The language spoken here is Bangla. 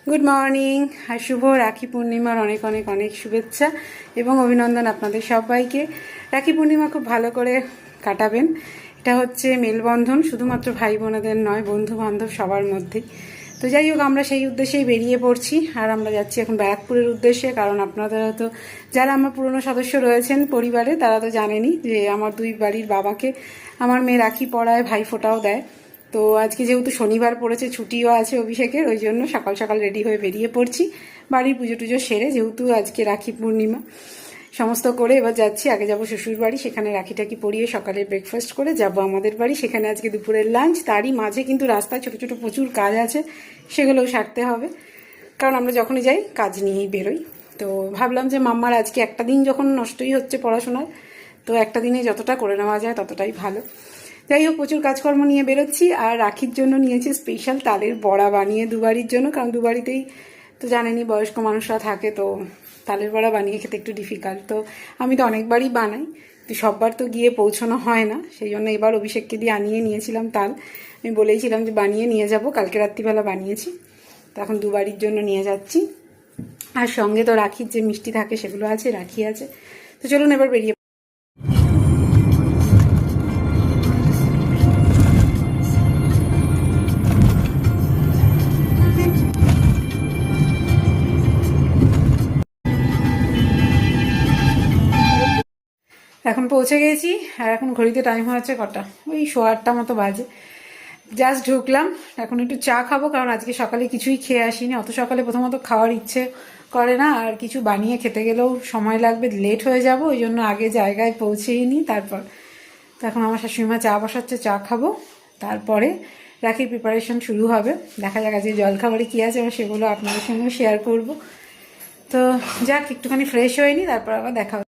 গুড মর্নিং আর শুভ রাখি পূর্ণিমার অনেক অনেক অনেক শুভেচ্ছা এবং অভিনন্দন আপনাদের সবাইকে। রাখি পূর্ণিমা খুব ভালো করে কাটাবেন। এটা হচ্ছে মেলবন্ধন, শুধুমাত্র ভাই বোনেদের নয়, বন্ধু বান্ধব সবার মধ্যেই। তো যাই হোক, আমরা সেই উদ্দেশ্যেই বেরিয়ে পড়ছি। আর আমরা যাচ্ছি এখন ব্যারাকপুরের উদ্দেশ্যে, কারণ আপনারা তো যারা আমার পুরনো সদস্য রয়েছেন পরিবারে তারা তো জানেনই যে আমার দুই বাড়ির বাবাকে আমার মেয়ে রাখি পড়ায়, ভাই ফোঁটাও দেয়। তো আজকে যেহেতু শনিবার পড়েছে, ছুটিও আছে অভিষেকের, ওই জন্য সকাল সকাল রেডি হয়ে বেরিয়ে পড়ছি বাড়ির পুজো টুজো সেরে, যেহেতু আজকে রাখি পূর্ণিমা সমস্ত করে এবার যাচ্ছি। আগে যাব শ্বশুর বাড়ি, সেখানে রাখি টাকি পরিয়ে সকালে ব্রেকফাস্ট করে যাব আমাদের বাড়ি, সেখানে আজকে দুপুরের লাঞ্চ। তারই মাঝে কিন্তু রাস্তায় ছোটো ছোটো প্রচুর কাজ আছে, সেগুলোও সারতে হবে, কারণ আমরা যখনই যাই কাজ নিয়েই বেরোই। তো ভাবলাম যে মাম্মার আজকে একটা দিন যখন নষ্টই হচ্ছে পড়াশোনায়, তো একটা দিনে যতটা করে নেওয়া যায় ততটাই ভালো। যাই হোক, প্রচুর কাজকর্ম নিয়ে বেরোচ্ছি। আর রাখির জন্য নিয়েছি স্পেশাল তালের বড়া বানিয়ে দুবারির জন্য, কারণ দুবারিতেই তো জানেনই বয়স্ক মানুষরা থাকে, তো তালের বড়া বানিয়ে খেতে একটু ডিফিকাল্ট। তো আমি তো অনেকবারই বানাই, তো সববার তো গিয়ে পৌঁছানো হয় না, সেই জন্য এবার অভিষেককে দিয়ে আনিয়ে নিয়েছিলাম তাল। আমি বলেইছিলাম যে বানিয়ে নিয়ে যাব, কালকে রাত্রিবেলা বানিয়েছি, তো এখন দুবারির জন্য নিয়ে যাচ্ছি। আর সঙ্গে তো রাখির যে মিষ্টি থাকে সেগুলো আছে, রাখি আছে। তো চলুন এবার বেরিয়ে। এখন পৌঁছে গেছি, আর এখন ঘড়িতে টাইম হচ্ছে কটা, ওই 8:15 মতো বাজে। জাস্ট ঢুকলাম, এখন একটু চা খাবো, কারণ আজকে সকালে কিছুই খেয়ে আসিনি। অত সকালে প্রথমত খাওয়ার ইচ্ছে করে না, আর কিছু বানিয়ে খেতে গেলেও সময় লাগবে, লেট হয়ে যাব, ওই জন্য আগে জায়গায় পৌঁছেই নিই তারপর। তো এখন আমার শাশুড়িমা চা বসাচ্ছে, চা খাবো, তারপরে রাখির প্রিপারেশন শুরু হবে। দেখা যাক আজকে জলখাবারে কী আছে, আমি সেগুলো আপনাদের সঙ্গে শেয়ার করব। তো যাক, একটুখানি ফ্রেশ হয়ে নিই, তারপর আবার দেখা।